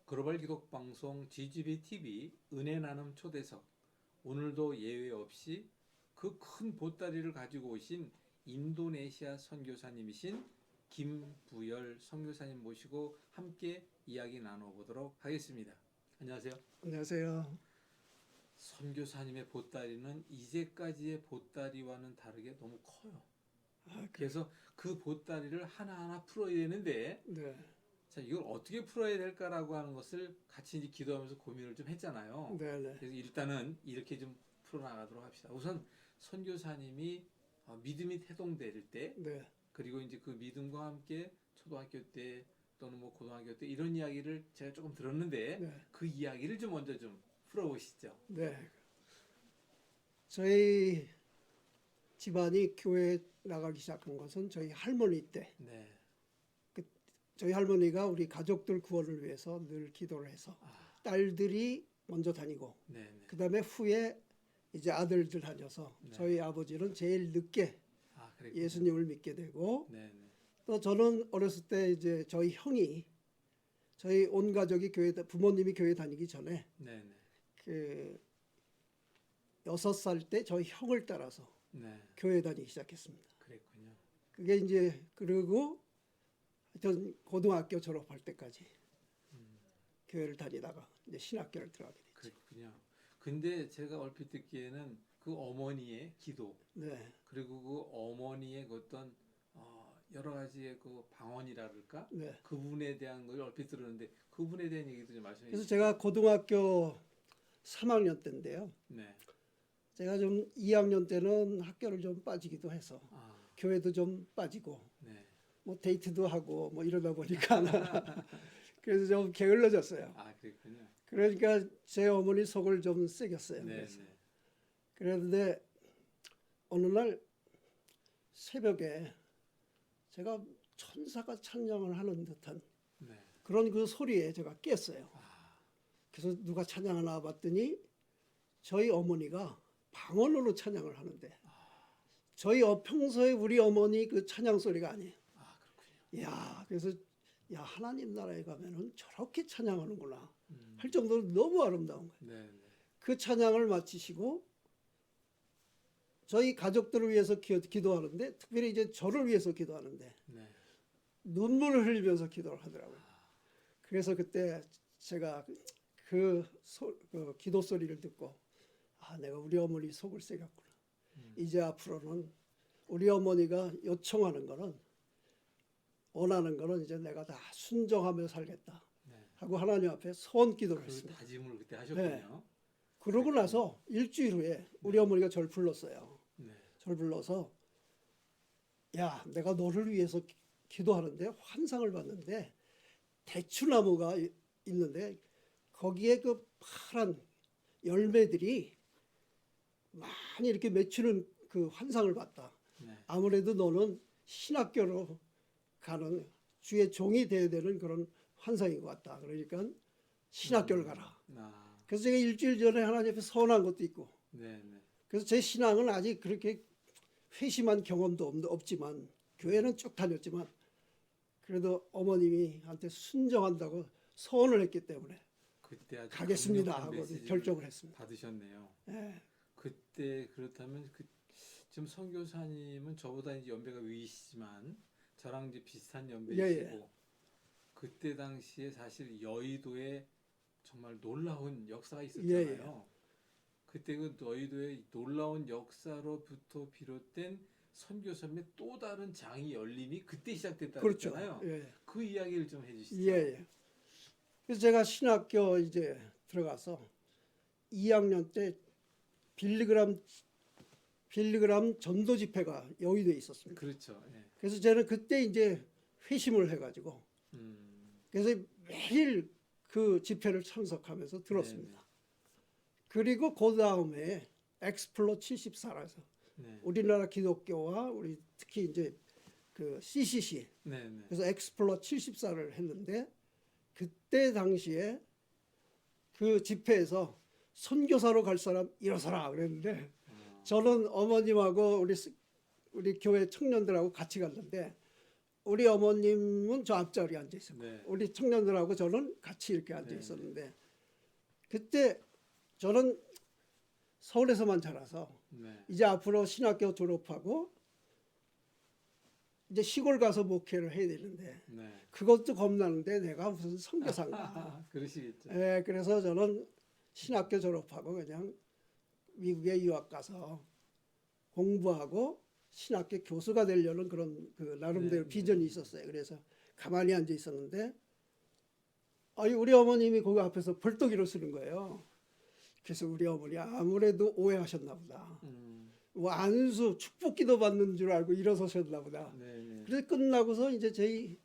글로벌 기독 방송 GGB TV 은혜 나눔 초대석, 오늘도 예외 없이 그 큰 보따리를 가지고 오신 인도네시아 선교사님이신 김부열 선교사님 모시고 함께 이야기 나눠보도록 하겠습니다. 안녕하세요. 안녕하세요. 선교사님의 보따리는 이제까지의 보따리와는 다르게 너무 커요. 아, 그래서 그 보따리를 하나하나 풀어야 되는데, 네, 자, 이걸 어떻게 풀어야 될까라고 하는 것을 같이 이제 기도하면서 고민을 좀 했잖아요. 네, 네, 그래서 일단은 이렇게 좀 풀어나가도록 합시다. 우선 선교사님이 믿음이 태동될 때, 네, 그리고 이제 그 믿음과 함께 초등학교 때 또는 뭐 고등학교 때 이런 이야기를 제가 조금 들었는데 네, 그 이야기를 좀 먼저 좀 풀어보시죠. 네. 저희 집안이 교회 나가기 시작한 것은 저희 할머니 때, 네. 저희 할머니가 우리 가족들 구원을 위해서 늘 기도를 해서 아, 딸들이 먼저 다니고, 네, 네. 그 다음에 후에 이제 아들들 다녀서 네. 저희 아버지는 제일 늦게 아, 그랬군요. 예수님을 믿게 되고, 네, 네. 또 저는 어렸을 때 이제 저희 형이 저희 온 가족이 부모님이 교회 다니기 전에 네, 네. 그 6살 때 저희 형을 따라서 네. 교회 다니기 시작했습니다. 그랬군요. 그게 이제 그리고 전 고등학교 졸업할 때까지 교회를 다니다가 이제 신학교를 들어가게 됐죠. 그랬군요. 근데 제가 얼핏 듣기에는 그 어머니의 기도, 네, 그리고 그 어머니의 그 어떤 여러 가지의 그 방언이랄까, 네. 그분에 대한 걸 얼핏 들었는데 그분에 대한 얘기도 좀 말씀해 그래서 주시죠. 제가 고등학교 3학년 때인데요. 네. 제가 좀 2학년 때는 학교를 좀 빠지기도 해서 아, 교회도 좀 빠지고 네. 뭐 데이트도 하고 뭐 이러다 보니까 그래서 좀 게을러졌어요. 아, 그랬군요. 그러니까 제 어머니 속을 좀 새겼어요. 네, 그래서. 네. 그런데 어느 날 새벽에 제가 천사가 찬양을 하는 듯한 네. 그런 그 소리에 제가 깼어요. 아, 그래서 누가 찬양하나 봤더니 저희 어머니가 방언으로 찬양을 하는데 저희 평소에 우리 어머니 그 찬양 소리가 아니에요. 아, 그렇군요. 야, 그래서 야, 하나님 나라에 가면은 저렇게 찬양하는구나 음, 할 정도로 너무 아름다운 거예요. 네, 네. 그 찬양을 마치시고 저희 가족들을 위해서 기도하는데 특별히 이제 저를 위해서 기도하는데 네. 눈물을 흘리면서 기도를 하더라고요. 그래서 그때 제가 그 기도 소리를 듣고 아, 내가 우리 어머니 속을 새겼구나. 이제 앞으로는 우리 어머니가 요청하는 거는 원하는 거는 이제 내가 다 순종하며 살겠다 네. 하고 하나님 앞에 소원 기도를 그 했습니다. 다짐을 그때 하셨군요. 그러고 나서 일주일 후에 우리 어머니가 저를 불렀어요. 네. 저를 불러서 야, 내가 너를 위해서 기도하는데 환상을 봤는데 대추나무가 있는데 거기에 그 파란 열매들이 많이 이렇게 맺히는 그 환상을 봤다. 네. 아무래도 너는 신학교로 가는 주의 종이 돼야 되는 그런 환상인 것 같다. 그러니까 신학교를 가라. 아, 그래서 제가 일주일 전에 하나님 앞에 서원한 것도 있고 네, 네. 그래서 제 신앙은 아직 그렇게 회심한 경험도 없지만 교회는 쭉 다녔지만 그래도 어머님이 한테 순종한다고 서원을 했기 때문에 그때 아주 가겠습니다 강력한 하고 메시지를 결정을 했습니다. 받으셨네요. 예, 그때 그렇다면 지금 선교사님은 저보다 이제 연배가 위이시지만 저랑 이제 비슷한 연배이시고 그때 당시에 사실 여의도에 정말 놀라운 역사가 있었잖아요. 그때 그 여의도의 놀라운 역사로부터 비롯된 선교사님의 또 다른 장이 열림이 그때 시작됐다고 그렇죠. 했잖아요. 예, 그 이야기를 좀 해주시죠. 예, 예. 그래서 제가 신학교 이제 들어가서 2학년 때 빌리그람 전도 집회가 여의도에 있었습니다. 그렇죠. 예. 그래서 저는 그때 이제 회심을 해가지고 그래서 매일 그 집회를 참석하면서 들었습니다. 그리고 그 다음에 엑스플로 74라서 네. 우리나라 기독교와 우리 특히 이제 그 CCC 네, 네. 그래서 엑스플로 74를 했는데 그때 당시에 그 집회에서 선교사로 갈 사람 일어서라 그랬는데 저는 어머님하고 우리 교회 청년들하고 같이 갔는데 우리 어머님은 저 앞자리에 앉아 있었고 네. 우리 청년들하고 저는 같이 이렇게 앉아 네. 있었는데 그때 저는 서울에서만 자라서 네. 이제 앞으로 신학교 졸업하고 이제 시골 가서 목회를 해야 되는데 네. 그것도 겁나는데 내가 무슨 선교사인가. 그러시겠죠. 예, 그래서 저는 신학교 졸업하고 그냥 미국에 유학 가서 공부하고 신학교 교수가 되려는 그런 그 나름대로 네, 비전이 네. 있었어요. 그래서 가만히 앉아 있었는데 아니 우리 어머님이 거기 앞에서 벌떡 일어서는 거예요. 그래서 우리 어머니 아무래도 오해하셨나 보다. 뭐 안수 축복기도 받는 줄 알고 일어서셨나 보다. 네, 네. 그래서 끝나고서 이제 저희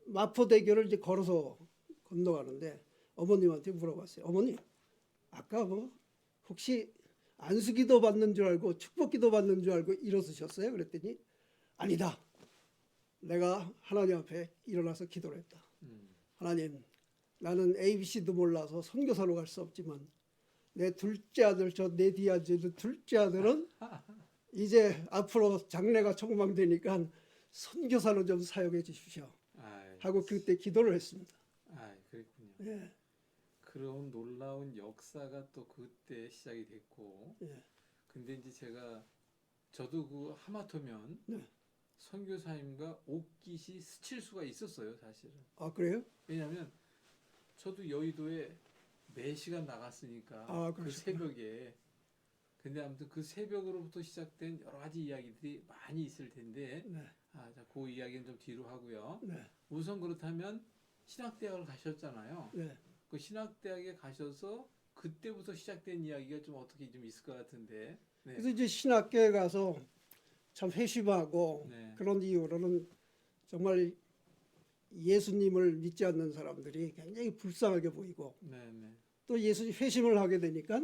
마포대교를 이제 걸어서 건너가는데 어머님한테 물어봤어요. 어머니, 아까 뭐 혹시 안수기도 받는 줄 알고 축복기도 받는 줄 알고 일어서셨어요? 그랬더니 아니다. 내가 하나님 앞에 일어나서 기도를 했다. 하나님, 나는 ABC도 몰라서 선교사로 갈 수 없지만 내 둘째 아들, 저 내 뒤에 앉아있는 둘째 아들은 이제 앞으로 장래가 촉망되니까 선교사로 좀 사용해 주십시오. 아이, 하고 그때 기도를 했습니다. 아이, 그랬군요. 예, 그런 놀라운 역사가 또 그때 시작이 됐고, 예, 근데 이제 저도 그 하마터면 네. 선교사님과 옥깃이 스칠 수가 있었어요, 사실은. 아 그래요? 왜냐하면 저도 여의도에 4시간 나갔으니까 아, 그 그러시구나. 새벽에. 근데 아무튼 그 새벽으로부터 시작된 여러 가지 이야기들이 많이 있을 텐데, 네, 자, 그 이야기는 좀 뒤로 하고요. 네, 우선 그렇다면 신학대학을 가셨잖아요. 네. 그 신학대학에 가셔서 그때부터 시작된 이야기가 좀 어떻게 좀 있을 것 같은데. 네. 그래서 이제 신학교에 가서 참 회심하고 네. 그런 이유로는 정말 예수님을 믿지 않는 사람들이 굉장히 불쌍하게 보이고 네, 네. 또 예수 회심을 하게 되니까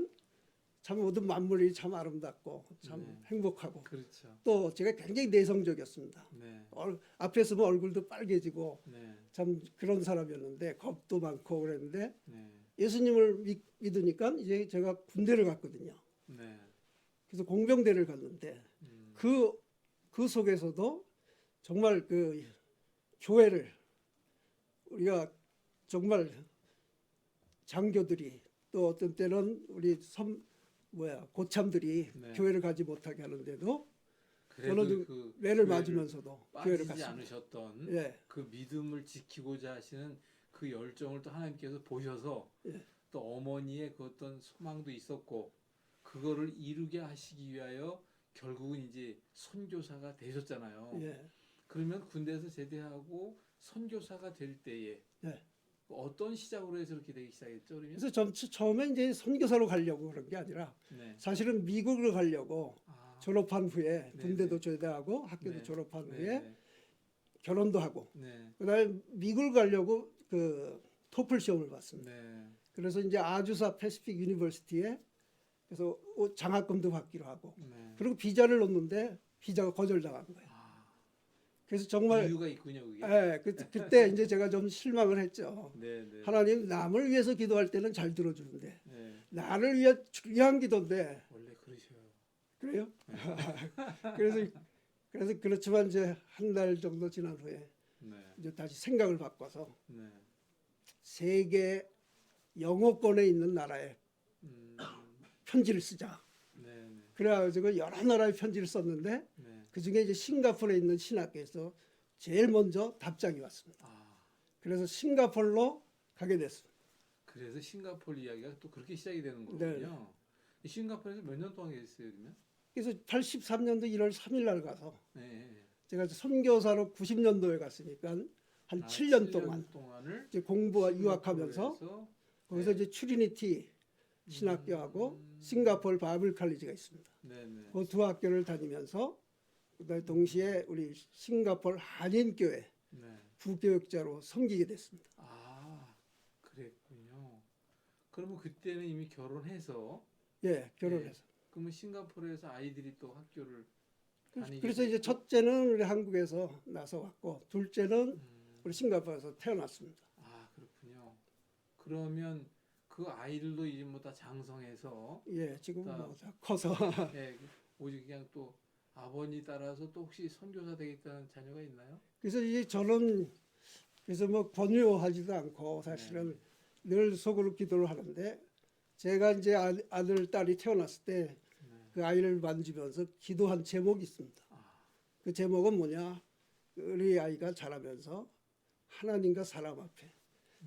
참 모든 만물이 참 아름답고 참 네. 행복하고 그렇죠. 또 제가 굉장히 내성적이었습니다. 네. 앞에 서면 얼굴도 빨개지고 네. 참 그런 사람이었는데 겁도 많고 그랬는데 네. 예수님을 믿으니까 이제 제가 군대를 갔거든요. 네. 그래서 공병대를 갔는데 그 속에서도 정말 그 교회를 우리가 정말 장교들이 또 어떤 때는 우리 고참들이 네. 교회를 가지 못하게 하는데도 그래도 저는 그 매를 교회를 맞으면서도 교회를 빠지지 갔습니다. 않으셨던 예, 그 믿음을 지키고자 하시는 그 열정을 또 하나님께서 보셔서 예. 또 어머니의 그 어떤 소망도 있었고 그거를 이루게 하시기 위하여 결국은 이제 선교사가 되셨잖아요. 예. 그러면 군대에서 제대하고 선교사가 될 때에 네. 어떤 시작으로 해서 이렇게 되기 시작했죠? 그러면? 그래서 처음에 이제 선교사로 가려고 그런 게 아니라 네. 사실은 미국을 가려고 졸업한 후에 네, 군대도 네. 제대하고 학교도 네. 졸업한 네, 후에 네. 결혼도 하고 네. 그다음에 미국을 가려고 그 토플 시험을 봤습니다. 네. 그래서 이제 아주사 패시픽 유니버시티에 그래서 장학금도 받기로 하고 네. 그리고 비자를 넣었는데 비자가 거절당한 거예요. 그래서 정말 이유가 있군요, 그게. 예, 그때 이제 제가 좀 실망을 했죠. 네, 네. 하나님 남을 위해서 기도할 때는 잘 들어주는데 네. 나를 위해 중요한 기도인데 원래 그러셔요. 그래요? 그래서 그렇지만 이제 한 달 정도 지난 후에 네. 이제 다시 생각을 바꿔서 네. 세계 영어권에 있는 나라에 음, 편지를 쓰자. 네, 네. 그래가지고 여러 나라에 편지를 썼는데 네. 그 중에 이제 싱가포르에 있는 신학교에서 제일 먼저 답장이 왔습니다. 그래서 싱가포르로 가게 됐습니다. 그래서 싱가포르 이야기가 또 그렇게 시작이 되는 네. 거군요. 이 싱가포르에서 몇 년 동안 계셨어요, 그러면? 그래서 83년도 1월 3일 날 가서 네. 네. 제가 선교사로 90년도에 갔으니까 한 7년 동안 동안을 이제 공부와 유학하면서 싱가포르에서 거기서 네. 이제 트리니티 신학교하고 싱가포르 바이블 칼리지가 있습니다. 네, 네. 그 두 학교를 다니면서 그다음에 동시에 우리 싱가포르 한인교회 네. 부교육자로 섬기게 됐습니다. 그랬군요. 그러면 그때는 이미 결혼해서 예, 결혼해서. 그러면 싱가포르에서 아이들이 또 학교를 다니게 그래서 이제 됐고? 첫째는 우리 한국에서 나서 왔고 둘째는 우리 싱가포르에서 태어났습니다. 그렇군요. 그러면 그 아이들도 이제 뭐 다 장성해서 예, 지금 다- 뭐 다 커서 예, 오직 그냥 또 아버님 따라서 또 혹시 선교사 되겠다는 자녀가 있나요? 그래서 이제 저는 그래서 뭐 권유하지도 않고 사실은 늘 속으로 기도를 하는데 제가 이제 아들 딸이 태어났을 때 그 아이를 만지면서 기도한 제목이 있습니다. 그 제목은 뭐냐? 우리 아이가 자라면서 하나님과 사람 앞에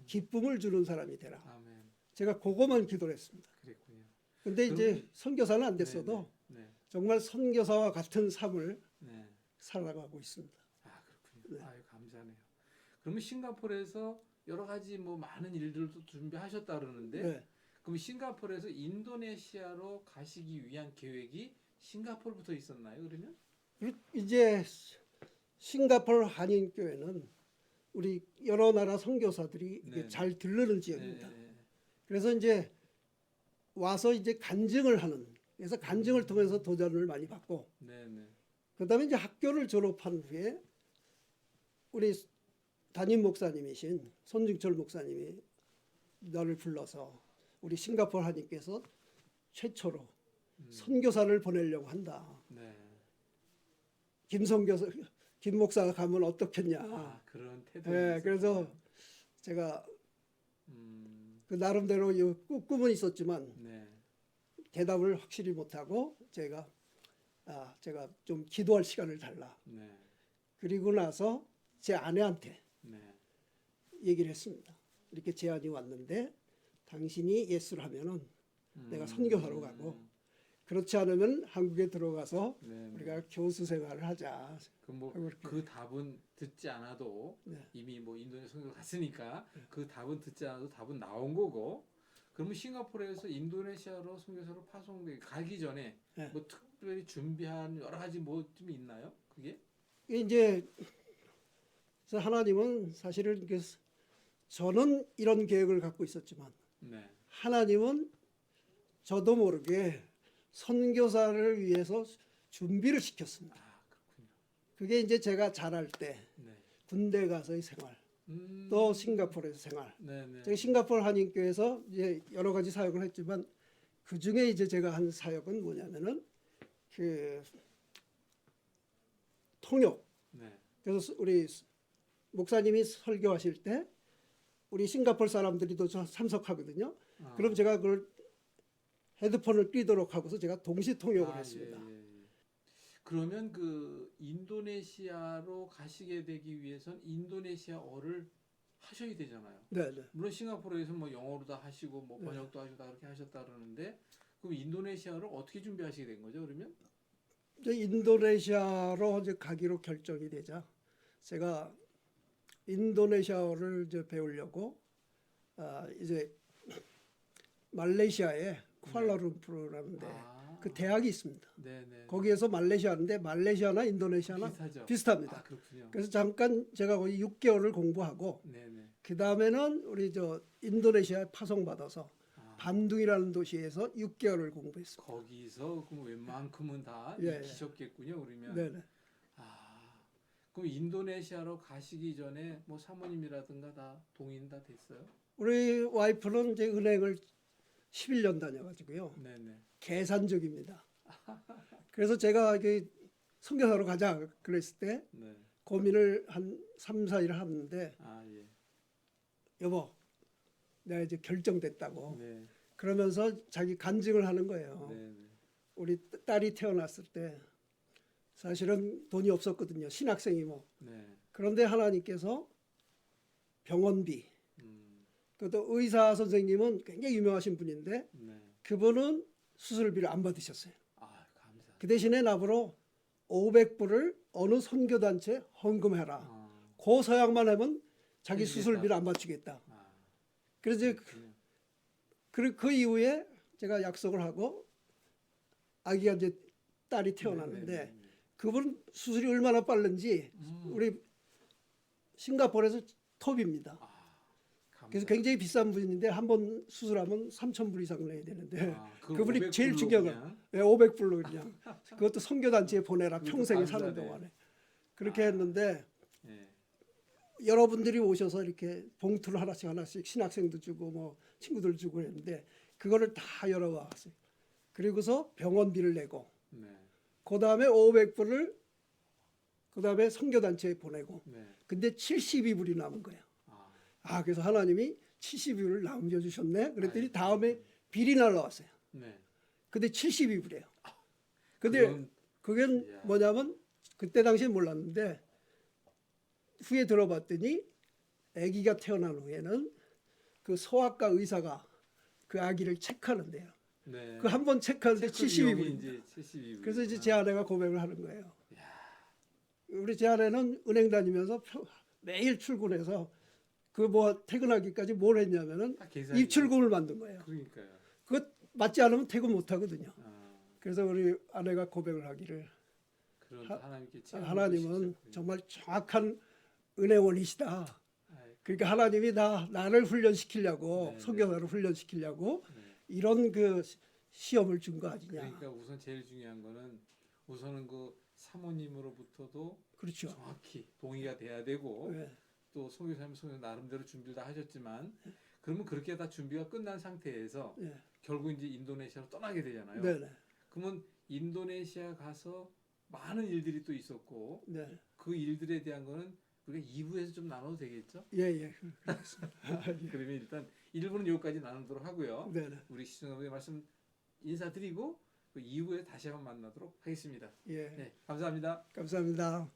기쁨을 주는 사람이 되라. 아멘. 제가 그거만 기도를 했습니다. 그랬군요. 근데 이제 선교사는 안 됐어도 네. 정말 선교사와 같은 삶을 네. 살아가고 있습니다. 아, 그렇군요. 아유, 감사하네요. 그러면 싱가포르에서 여러 가지 뭐 많은 일들도 준비하셨다 그러는데 네. 그럼 싱가포르에서 인도네시아로 가시기 위한 계획이 싱가포르부터 있었나요? 그러면? 그리고 이제 싱가포르 한인교회는 우리 여러 나라 선교사들이 이게 네네. 잘 들르는 지역입니다. 네. 그래서 이제 와서 이제 간증을 하는 그래서 간증을 통해서 도전을 많이 받고 네. 그다음에 이제 학교를 졸업한 후에 우리 담임 목사님이신 손중철 목사님이 나를 불러서 우리 싱가포르 한인께서 최초로 선교사를 보내려고 한다. 네. 김 목사가 가면 어떻겠냐. 아, 그런 태도. 네, 그래서 제가 음. 그 나름대로 이 꿈은 있었지만 네. 대답을 확실히 못하고 제가 좀 기도할 시간을 달라. 네. 그리고 나서 제 아내한테 네. 얘기를 했습니다. 이렇게 제안이 왔는데 당신이 예수를 하면은 내가 선교사로 가고 그렇지 않으면 한국에 들어가서 네. 우리가 교수 생활을 하자. 그 답은 듣지 않아도 네. 이미 뭐 인도네시아 선교 갔으니까 그 답은 듣지 않아도 답은 나온 거고. 그러면 싱가포르에서 인도네시아로 선교사로 파송되기 가기 전에 네. 뭐 특별히 준비한 여러 가지 뭐 좀 있나요? 그게? 이제 그래서 하나님은 사실은 저는 이런 계획을 갖고 있었지만 네. 하나님은 저도 모르게 선교사를 위해서 준비를 시켰습니다. 아, 그렇군요. 그게 이제 제가 자랄 때 네. 군대 가서의 생활, 또 싱가포르에서 생활. 네. 제가 싱가포르 한인교회에서 이제 여러 가지 사역을 했지만 그 중에 이제 제가 한 사역은 뭐냐면은 그 통역. 네. 그래서 우리 목사님이 설교하실 때 우리 싱가포르 사람들이 또 참석하거든요. 아. 그럼 제가 그걸 헤드폰을 끼도록 하고서 제가 동시 통역을 했습니다. 예. 그러면 그 인도네시아로 가시게 되기 위해선 인도네시아어를 하셔야 되잖아요. 네. 물론 싱가포르에서 뭐 영어로 다 하시고 뭐 네. 번역도 하시고 다 그렇게 하셨다 그러는데 그럼 인도네시아를 어떻게 준비하시게 된 거죠? 그러면? 이제 인도네시아로 이제 가기로 결정이 되자 제가 인도네시아어를 이제 배우려고 이제 말레이시아에 쿠알라룸푸르라는데 그 대학이 있습니다. 네네. 거기에서 말레이시아인데 말레이시아나 인도네시아나 비슷하죠? 비슷합니다. 아, 그렇군요. 그래서 잠깐 제가 거기 6개월을 공부하고 네네. 그 다음에는 우리 저 인도네시아에 파송받아서 반둥이라는 도시에서 6개월을 공부했습니다. 거기서 그럼 웬만큼은 다 예. 익히셨겠군요. 그러면. 네네. 그럼 인도네시아로 가시기 전에 뭐 사모님이라든가 다 동의는 다 됐어요? 우리 와이프는 이제 은행을 11년 다녀가지고요. 네네. 계산적입니다. 그래서 제가 이게 선교사로 가자 그랬을 때 네. 고민을 한 3, 4일 하는데 예. 여보 내가 이제 결정됐다고 네. 그러면서 자기 간증을 하는 거예요. 네네. 우리 딸이 태어났을 때 사실은 돈이 없었거든요. 신학생이 뭐. 네. 그런데 하나님께서 병원비 그것도 의사 선생님은 굉장히 유명하신 분인데 네. 그분은 수술비를 안 받으셨어요. 감사합니다. 그 대신에 나보러 500불을 어느 선교단체 헌금해라. 그 서약만 하면 자기 해주겠다. 수술비를 안 받치겠다. 그래서 이제 그렇군요. 그 이후에 제가 약속을 하고 아기가 이제 딸이 태어났는데 네네네. 그분 수술이 얼마나 빠른지 우리 싱가포르에서 톱입니다. 그래서 굉장히 비싼 분인데 한 번 수술하면 3,000불 이상 내야 되는데 그분이 제일 중요한 건 500불로 그냥 그것도 선교단체에 보내라 평생에 사는 동안에 그렇게 했는데 네. 여러분들이 오셔서 이렇게 봉투를 하나씩 신학생도 주고 뭐 친구들 주고 했는데 그거를 다 열어왔어요. 그리고서 병원비를 내고 네. 그 다음에 500불을 그 다음에 선교단체에 보내고 네. 근데 72불이 남은 거예요. 아, 그래서 하나님이 72불을 남겨주셨네. 그랬더니 아이고. 다음에 빌이 날라왔어요. 네. 근데 72불이에요. 근데 그건- 그게 이야. 뭐냐면 그때 당시엔 몰랐는데 후에 들어봤더니 아기가 태어난 후에는 그 소아과 의사가 그 아기를 체크하는데요. 네. 그 한 번 체크하는데 체크 비용이 72불입니다. 이제 72불. 그래서 이제 제 아내가 고백을 하는 거예요. 야. 우리 제 아내는 은행 다니면서 매일 출근해서 그 뭐 퇴근하기까지 뭘 했냐면은 딱 계산. 입출금을 만든 거예요. 그러니까요. 그거 맞지 않으면 퇴근 못 하거든요. 아, 그래서 우리 아내가 고백을 하기를 그런 하- 하나님께 체험을 하나님은 주셨군요. 정말 정확한 은혜원이시다. 아이고, 그러니까 하나님이 나를 훈련시키려고 네, 선교사를 훈련시키려고 네. 이런 그 시험을 준 거 아니냐. 그러니까 우선 제일 중요한 거는 우선은 그 사모님으로부터도 그렇죠. 정확히 동의가 돼야 되고 네. 또 송교사님 나름대로 준비를 다 하셨지만 그러면 그렇게 다 준비가 끝난 상태에서 네. 결국 이제 인도네시아로 떠나게 되잖아요. 네. 그러면 인도네시아 가서 많은 일들이 또 있었고 네. 그 일들에 대한 거는 우리가 2부에서 좀 나눠도 되겠죠? 예, 예. 그렇습니다. 그러면 일단 1부는 여기까지 나누도록 하고요. 네. 네. 우리 시청자분들 말씀 인사드리고 그 2부에 다시 한번 만나도록 하겠습니다. 예. 네, 감사합니다. 감사합니다.